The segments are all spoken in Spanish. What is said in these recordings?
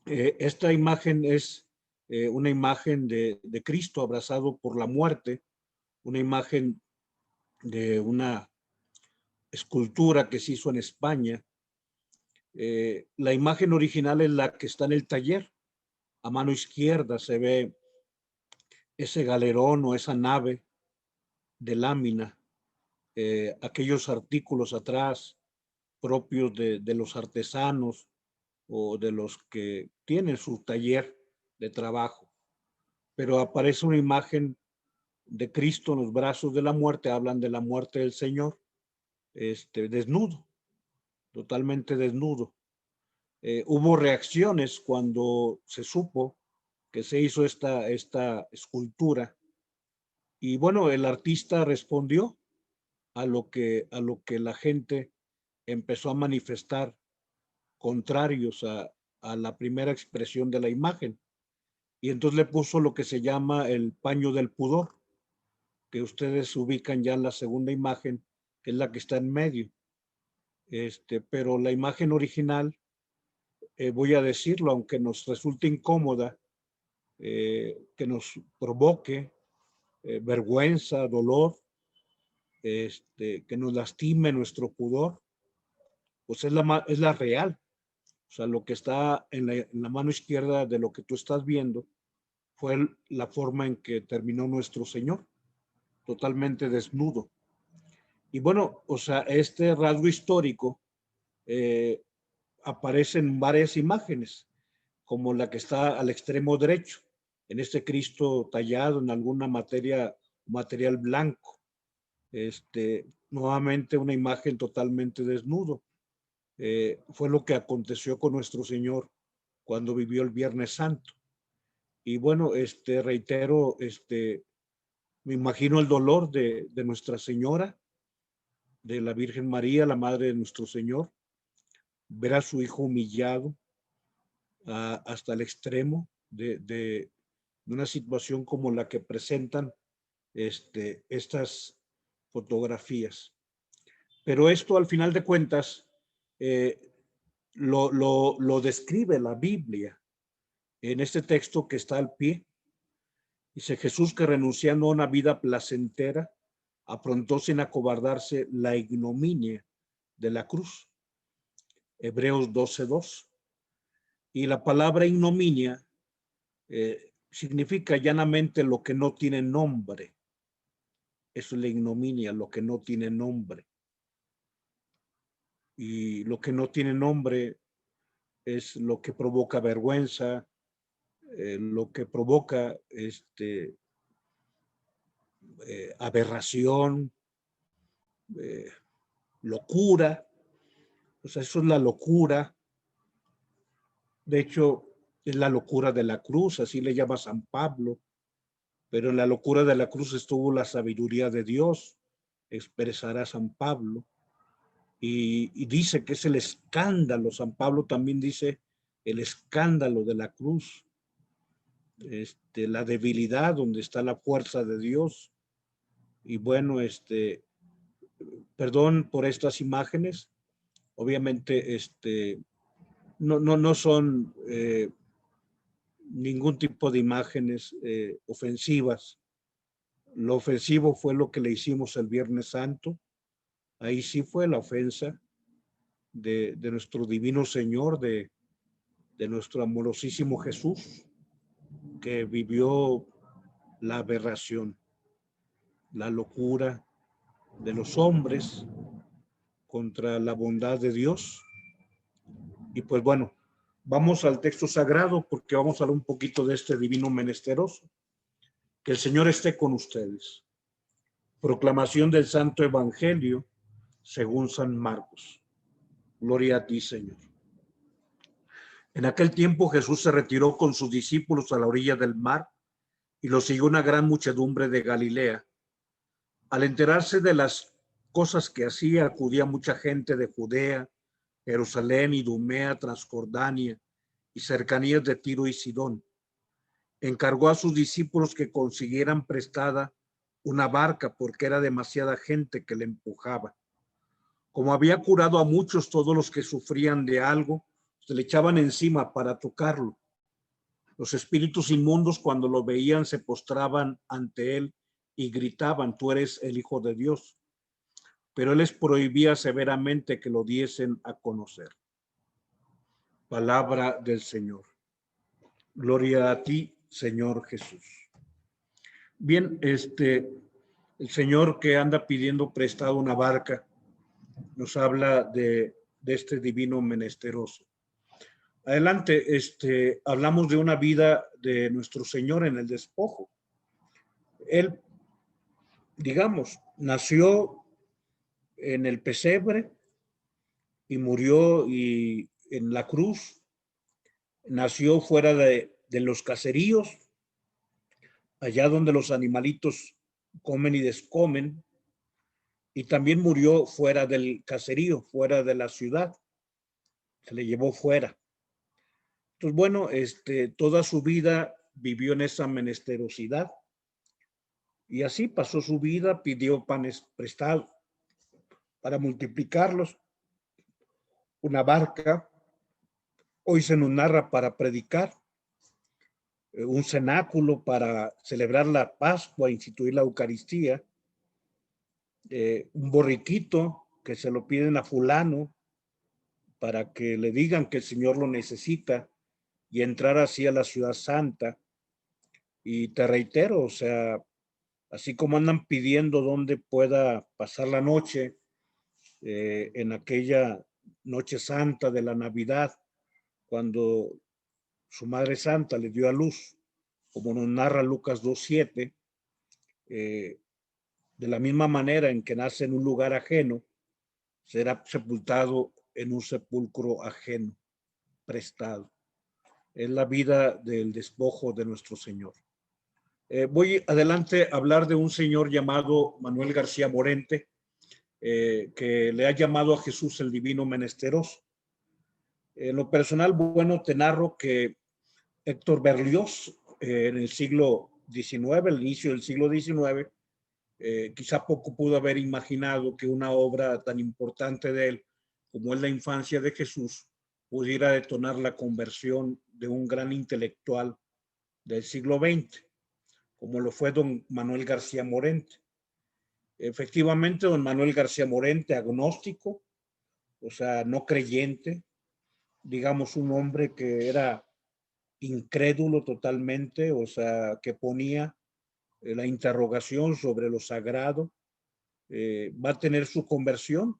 Esta imagen es una imagen de Cristo abrazado por la muerte, una imagen de una escultura que se hizo en España. La imagen original es la que está en el taller. A mano izquierda se ve ese galerón o esa nave de lámina, aquellos artículos atrás propios de los artesanos o de los que tienen su taller de trabajo. Pero aparece una imagen de Cristo en los brazos de la muerte, hablan de la muerte del Señor, desnudo, totalmente desnudo. Hubo reacciones cuando se supo que se hizo esta escultura. Y bueno, el artista respondió a lo que la gente empezó a manifestar contrarios a la primera expresión de la imagen. Y entonces le puso lo que se llama el paño del pudor, que ustedes ubican ya en la segunda imagen, que es la que está en medio. Pero la imagen original, voy a decirlo, aunque nos resulte incómoda, que nos provoque vergüenza, dolor, que nos lastime nuestro pudor, pues es la real. O sea, lo que está en la mano izquierda de lo que tú estás viendo fue la forma en que terminó nuestro Señor, totalmente desnudo. Y bueno, o sea, este rasgo histórico aparece en varias imágenes, como la que está al extremo derecho, en este Cristo tallado en alguna material blanco. Nuevamente una imagen totalmente desnudo. Fue lo que aconteció con nuestro Señor cuando vivió el Viernes Santo. Y bueno, reitero, me imagino el dolor de Nuestra Señora, de la Virgen María, la Madre de nuestro Señor, ver a su hijo humillado hasta el extremo de una situación como la que presentan estas fotografías. Pero esto, al final de cuentas, lo describe la Biblia en este texto que está al pie. Dice: Jesús, que renunciando a una vida placentera, afrontó sin acobardarse la ignominia de la cruz. Hebreos 12:2. Y la palabra ignominia significa llanamente lo que no tiene nombre. Eso es la ignominia, lo que no tiene nombre. Y lo que no tiene nombre es lo que provoca vergüenza, lo que provoca aberración, locura. O sea, eso es la locura. De hecho, es la locura de la cruz, así le llama San Pablo. Pero en la locura de la cruz estuvo la sabiduría de Dios, expresará San Pablo. Y dice que es el escándalo. San Pablo también dice el escándalo de la cruz, la debilidad donde está la fuerza de Dios. Y bueno, perdón por estas imágenes. Obviamente, no son ningún tipo de imágenes ofensivas. Lo ofensivo fue lo que le hicimos el Viernes Santo. Ahí sí fue la ofensa de nuestro divino Señor, de nuestro amorosísimo Jesús, que vivió la aberración, la locura de los hombres contra la bondad de Dios. Y pues bueno, vamos al texto sagrado porque vamos a hablar un poquito de este divino menesteroso. Que el Señor esté con ustedes. Proclamación del Santo Evangelio según San Marcos. Gloria a ti, Señor. En aquel tiempo Jesús se retiró con sus discípulos a la orilla del mar y lo siguió una gran muchedumbre de Galilea. Al enterarse de las cosas que hacía, acudía mucha gente de Judea, Jerusalén, Idumea, Transjordania y cercanías de Tiro y Sidón. Encargó a sus discípulos que consiguieran prestada una barca porque era demasiada gente que le empujaba. Como había curado a muchos, todos los que sufrían de algo se le echaban encima para tocarlo, Los espíritus inmundos, cuando lo veían, se postraban ante él y gritaban: tú eres el Hijo de Dios. Pero él les prohibía severamente que lo diesen a conocer. Palabra del Señor. Gloria a ti, Señor Jesús. Bien, el Señor que anda pidiendo prestado una barca, nos habla de este divino menesteroso. Adelante, hablamos de una vida de nuestro Señor en el despojo. Él, digamos, nació en el pesebre y murió en la cruz. Nació fuera de los caseríos, allá donde los animalitos comen y descomen, y también murió fuera del caserío, fuera de la ciudad. Se le llevó fuera. Entonces, bueno, toda su vida vivió en esa menesterosidad y así pasó su vida, pidió panes prestados para multiplicarlos, una barca. Hoy se nos narra para predicar, un cenáculo para celebrar la Pascua, instituir la Eucaristía, un borriquito que se lo piden a fulano para que le digan que el Señor lo necesita y entrar así a la ciudad santa. Y te reitero, o sea, así como andan pidiendo dónde pueda pasar la noche, en aquella noche santa de la Navidad, cuando su Madre Santa le dio a luz, como nos narra Lucas 2:7, de la misma manera en que nace en un lugar ajeno, será sepultado en un sepulcro ajeno, prestado. Es la vida del despojo de nuestro Señor. Voy adelante a hablar de un señor llamado Manuel García Morente, que le ha llamado a Jesús el divino menesteroso. En lo personal, bueno, te narro que Héctor Berlioz, en el siglo XIX, el inicio del siglo XIX, quizá poco pudo haber imaginado que una obra tan importante de él, como es La infancia de Jesús, pudiera detonar la conversión de un gran intelectual del siglo XX, como lo fue don Manuel García Morente. Efectivamente, don Manuel García Morente, agnóstico, o sea, no creyente, digamos un hombre que era incrédulo totalmente, o sea, que ponía la interrogación sobre lo sagrado, va a tener su conversión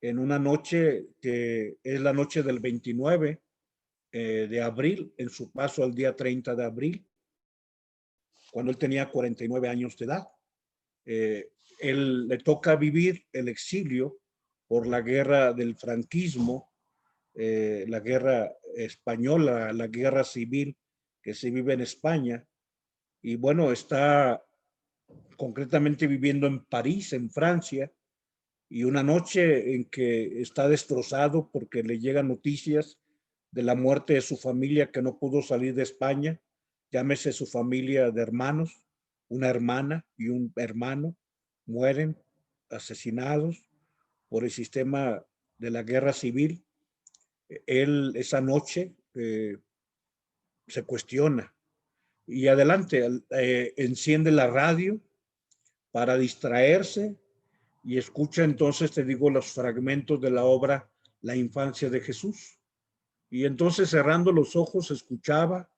en una noche que es la noche del 29 de abril, en su paso al día 30 de abril, cuando él tenía 49 años de edad. Él le toca vivir el exilio por la guerra del franquismo, la guerra española, la guerra civil que se vive en España. Y bueno, está concretamente viviendo en París, en Francia, y una noche en que está destrozado porque le llegan noticias de la muerte de su familia que no pudo salir de España, llámese su familia de hermanos, una hermana y un hermano, mueren asesinados por el sistema de la guerra civil. Él esa noche se cuestiona y adelante enciende la radio para distraerse y escucha entonces, te digo, los fragmentos de la obra La infancia de Jesús. Y entonces cerrando los ojos escuchaba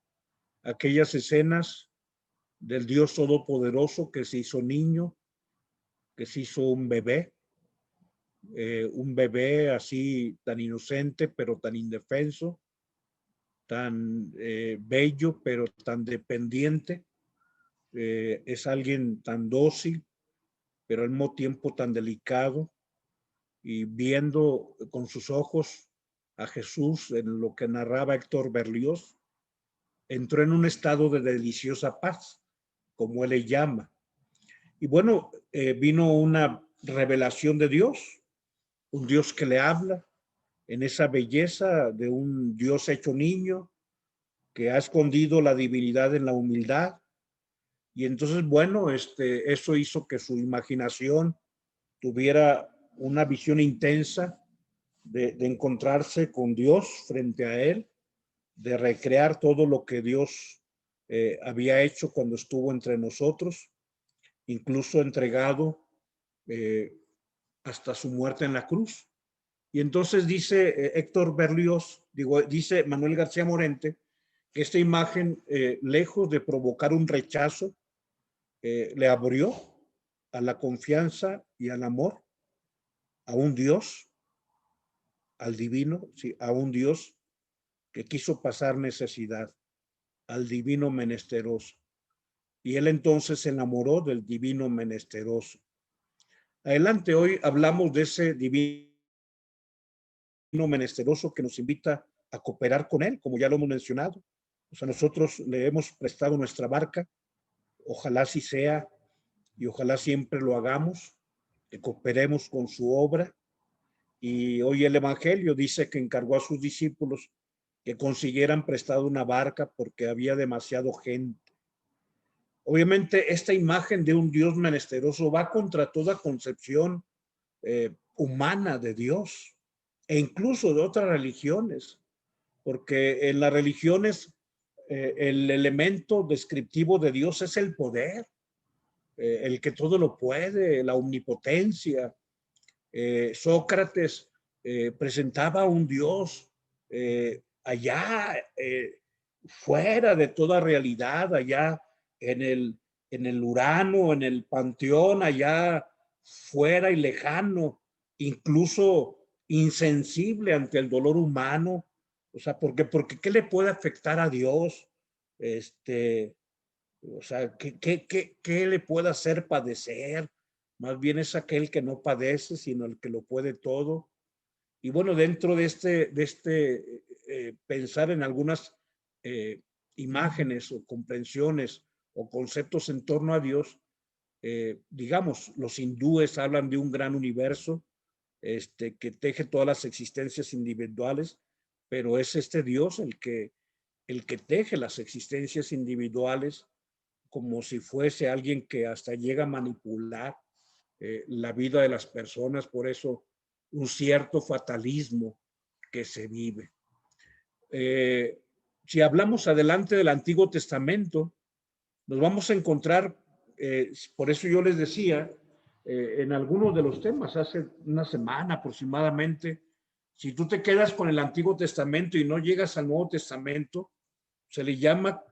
aquellas escenas del Dios Todopoderoso que se hizo niño, que se hizo un bebé así tan inocente, pero tan indefenso, tan bello, pero tan dependiente. Es alguien tan dócil, pero al mismo tiempo tan delicado, y viendo con sus ojos a Jesús en lo que narraba Héctor Berlioz, entró en un estado de deliciosa paz, como él le llama. Y bueno, vino una revelación de Dios, un Dios que le habla en esa belleza de un Dios hecho niño, que ha escondido la divinidad en la humildad. Y entonces, bueno, eso hizo que su imaginación tuviera una visión intensa de encontrarse con Dios frente a él, de recrear todo lo que Dios había hecho cuando estuvo entre nosotros, incluso entregado hasta su muerte en la cruz. Y entonces dice Héctor Berlioz, dice Manuel García Morente, que esta imagen, lejos de provocar un rechazo, le abrió a la confianza y al amor a un Dios, al divino, sí, a un Dios que quiso pasar necesidad, al divino menesteroso. Y él entonces se enamoró del divino menesteroso. Adelante, hoy hablamos de ese divino menesteroso que nos invita a cooperar con él, como ya lo hemos mencionado. O sea, nosotros le hemos prestado nuestra barca, ojalá así sea y ojalá siempre lo hagamos, que cooperemos con su obra. Y hoy el Evangelio dice que encargó a sus discípulos que consiguieran prestado una barca porque había demasiado gente. Obviamente esta imagen de un Dios menesteroso va contra toda concepción humana de Dios e incluso de otras religiones, porque en las religiones el elemento descriptivo de Dios es el poder, el que todo lo puede, la omnipotencia. Sócrates presentaba a un Dios allá fuera de toda realidad, allá en el Urano, en el Panteón, allá fuera y lejano, incluso insensible ante el dolor humano. O sea, porque ¿qué le puede afectar a Dios? O sea, ¿qué le puede hacer padecer? Más bien es aquel que no padece, sino el que lo puede todo. Y bueno, dentro de pensar en algunas imágenes o comprensiones o conceptos en torno a Dios, digamos, los hindúes hablan de un gran universo que teje todas las existencias individuales, pero es este Dios el que teje las existencias individuales como si fuese alguien que hasta llega a manipular la vida de las personas, por eso un cierto fatalismo que se vive. Si hablamos adelante del Antiguo Testamento, nos vamos a encontrar, por eso yo les decía, en algunos de los temas, hace una semana aproximadamente, si tú te quedas con el Antiguo Testamento y no llegas al Nuevo Testamento, se le llama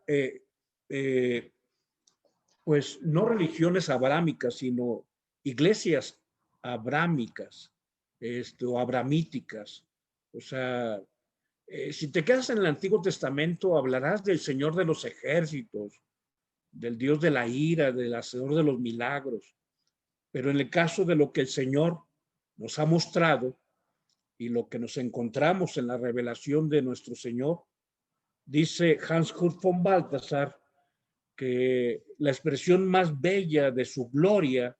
pues no religiones abrámicas, sino iglesias abrámicas, o abramíticas. O sea, si te quedas en el Antiguo Testamento, hablarás del Señor de los ejércitos, del Dios de la ira, del Hacedor de los milagros. Pero en el caso de lo que el Señor nos ha mostrado y lo que nos encontramos en la revelación de nuestro Señor, dice Hans-Kurt von Balthasar, que la expresión más bella de su gloria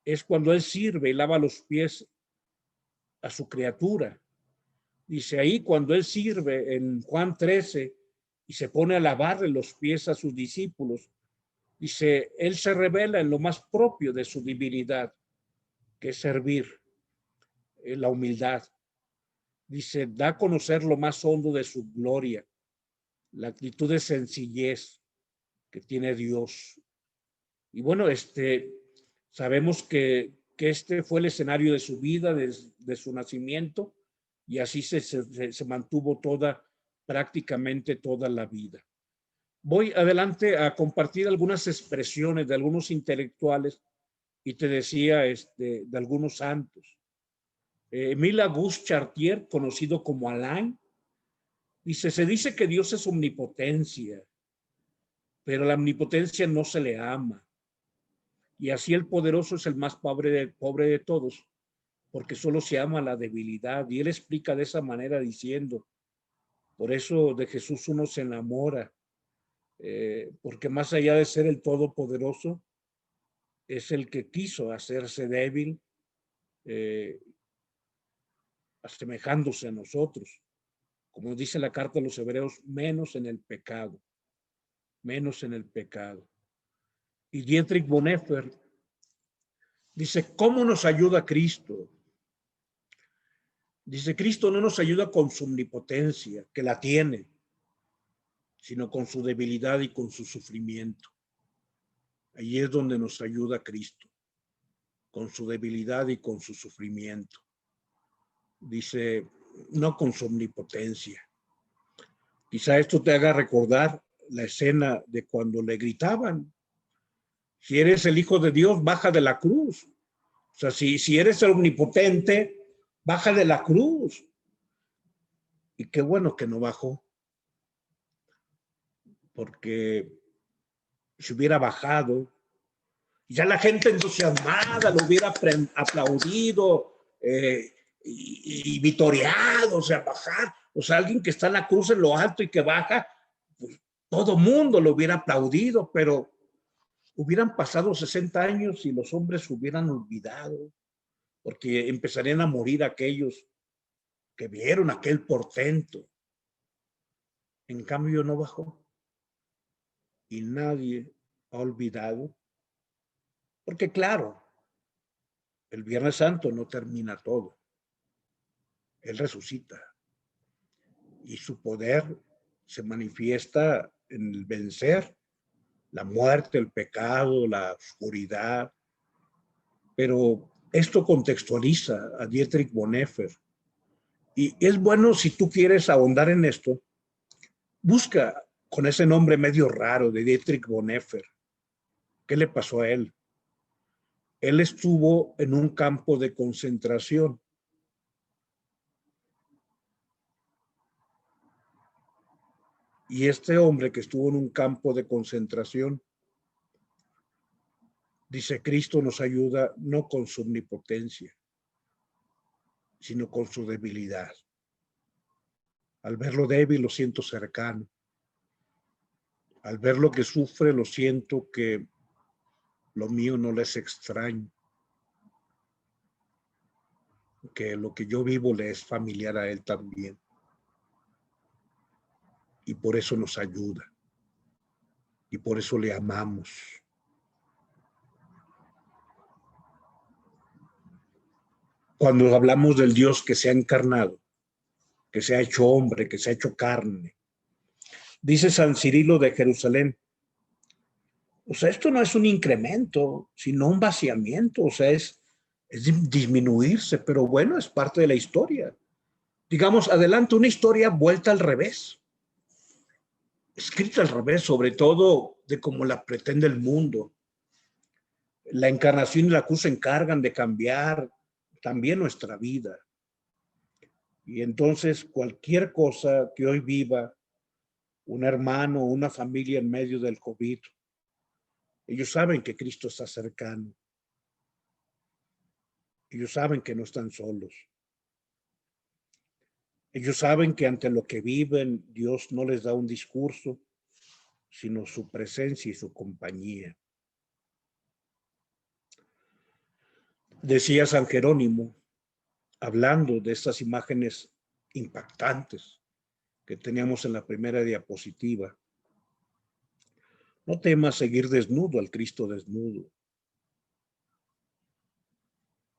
es cuando él sirve y lava los pies a su criatura. Dice ahí, cuando él sirve en Juan 13 y se pone a lavarle los pies a sus discípulos, dice, él se revela en lo más propio de su divinidad, que es servir, la humildad. Dice, da a conocer lo más hondo de su gloria, la actitud de sencillez que tiene Dios. Y bueno, sabemos que este fue el escenario de su vida, de su nacimiento, y así se mantuvo prácticamente toda la vida. Voy adelante a compartir algunas expresiones de algunos intelectuales y te decía de algunos santos. Émile Auguste Chartier, conocido como Alain, se dice que Dios es omnipotencia, pero la omnipotencia no se le ama. Y así el poderoso es el más pobre de todos, porque solo se ama la debilidad. Y él explica de esa manera diciendo, por eso de Jesús uno se enamora, porque más allá de ser el todopoderoso, es el que quiso hacerse débil, asemejándose a nosotros. Como dice la carta de los Hebreos, menos en el pecado, menos en el pecado. Y Dietrich Bonhoeffer dice, ¿cómo nos ayuda Cristo? Dice, Cristo no nos ayuda con su omnipotencia, que la tiene, sino con su debilidad y con su sufrimiento. Allí es donde nos ayuda Cristo, con su debilidad y con su sufrimiento. Dice, no con su omnipotencia. Quizá esto te haga recordar la escena de cuando le gritaban, si eres el Hijo de Dios, baja de la cruz. O sea, si eres el omnipotente, baja de la cruz. Y qué bueno que no bajó, porque si hubiera bajado, ya la gente entusiasmada lo hubiera aplaudido y vitoreado, o sea, bajar. O sea, alguien que está en la cruz en lo alto y que baja, pues, todo mundo lo hubiera aplaudido, pero hubieran pasado 60 años y los hombres hubieran olvidado, porque empezarían a morir aquellos que vieron aquel portento. En cambio, no bajó. Y nadie ha olvidado, porque claro, el Viernes Santo no termina todo. Él resucita y su poder se manifiesta en el vencer la muerte, el pecado, la oscuridad. Pero esto contextualiza a Dietrich Bonhoeffer. Y es bueno, si tú quieres ahondar en esto, busca con ese nombre medio raro de Dietrich Bonhoeffer. ¿Qué le pasó a él? Él estuvo en un campo de concentración. Y este hombre que estuvo en un campo de concentración, dice, Cristo nos ayuda no con su omnipotencia, sino con su debilidad. Al verlo débil lo siento cercano. Al ver lo que sufre lo siento que lo mío no le es extraño, que lo que yo vivo le es familiar a él también. Y por eso nos ayuda. Y por eso le amamos. Cuando hablamos del Dios que se ha encarnado, que se ha hecho hombre, que se ha hecho carne, dice San Cirilo de Jerusalén, o sea, esto no es un incremento, sino un vaciamiento, o sea, es disminuirse, pero bueno, es parte de la historia. Digamos, adelante, una historia vuelta al revés, escrita al revés, sobre todo de cómo la pretende el mundo. La encarnación y la cruz se encargan de cambiar también nuestra vida. Y entonces cualquier cosa que hoy viva un hermano o una familia en medio del COVID, ellos saben que Cristo está cercano. Ellos saben que no están solos. Ellos saben que ante lo que viven, Dios no les da un discurso, sino su presencia y su compañía. Decía San Jerónimo, hablando de estas imágenes impactantes que teníamos en la primera diapositiva, no temas seguir desnudo al Cristo desnudo.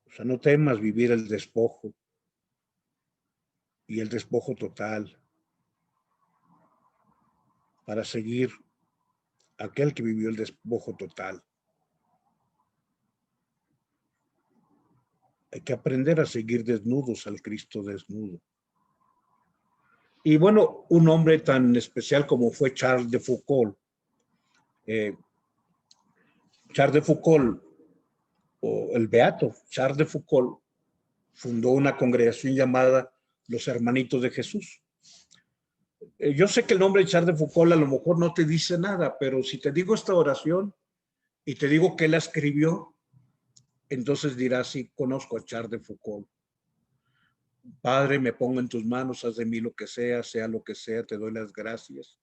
O sea, no temas vivir el despojo y el despojo total para seguir aquel que vivió el despojo total. Hay que aprender a seguir desnudos al Cristo desnudo. Y bueno, un hombre tan especial como fue Charles de Foucault. Charles de Foucault, o el beato Charles de Foucault, fundó una congregación llamada Los Hermanitos de Jesús. Yo sé que el nombre de Charles de Foucault a lo mejor no te dice nada, pero si te digo esta oración y te digo que él la escribió, entonces dirás, sí, conozco a Charles de Foucault. Padre, me pongo en tus manos, haz de mí lo que sea lo que sea, te doy las gracias.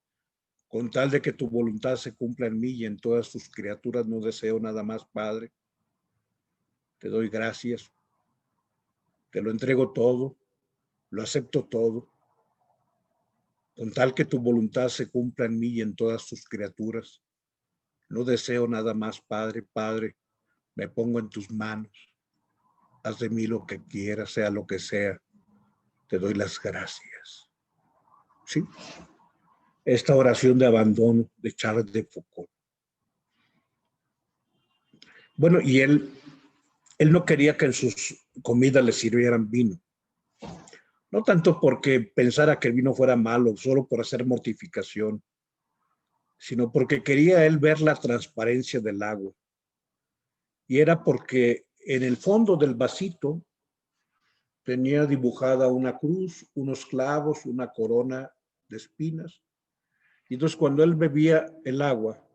Con tal de que tu voluntad se cumpla en mí y en todas tus criaturas, no deseo nada más, Padre. Te doy gracias. Te lo entrego todo, lo acepto todo. Con tal que tu voluntad se cumpla en mí y en todas tus criaturas. No deseo nada más, Padre. Padre, me pongo en tus manos. Haz de mí lo que quieras, sea lo que sea. Te doy las gracias. ¿Sí? esta oración de abandono de Charles de Foucault. Bueno, y él no quería que en sus comidas le sirvieran vino. No tanto porque pensara que el vino fuera malo, solo por hacer mortificación, sino porque quería él ver la transparencia del agua. Y era porque en el fondo del vasito tenía dibujada una cruz, unos clavos, una corona de espinas. Y entonces cuando él bebía el agua,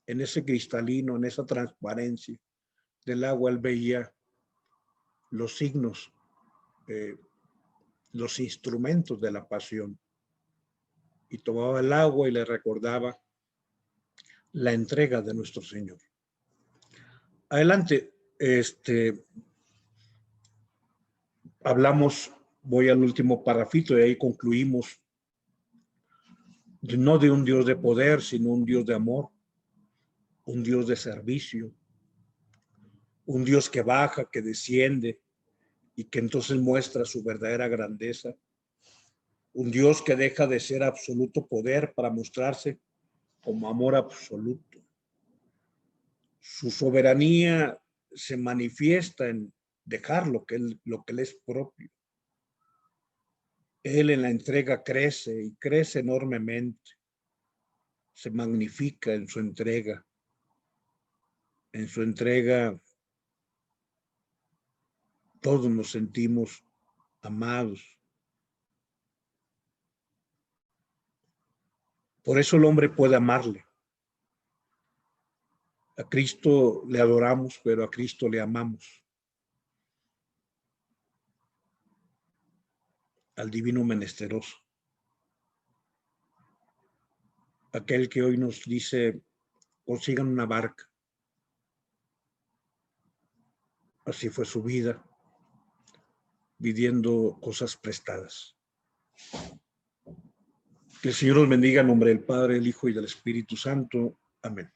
en ese cristalino, en esa transparencia del agua, él veía los signos, los instrumentos de la pasión. Y tomaba el agua y le recordaba la entrega de nuestro Señor. Adelante, hablamos, voy al último parrafito y ahí concluimos, no de un Dios de poder, sino un Dios de amor, un Dios de servicio, un Dios que baja, que desciende y que entonces muestra su verdadera grandeza, un Dios que deja de ser absoluto poder para mostrarse como amor absoluto. Su soberanía se manifiesta en dejar lo que él es propio. Él en la entrega crece y crece enormemente. Se magnifica en su entrega. En su entrega todos nos sentimos amados. Por eso el hombre puede amarle. A Cristo le adoramos, pero a Cristo le amamos. Al divino menesteroso. Aquel que hoy nos dice, consigan una barca. Así fue su vida, pidiendo cosas prestadas. Que el Señor los bendiga en nombre del Padre, del Hijo y del Espíritu Santo. Amén.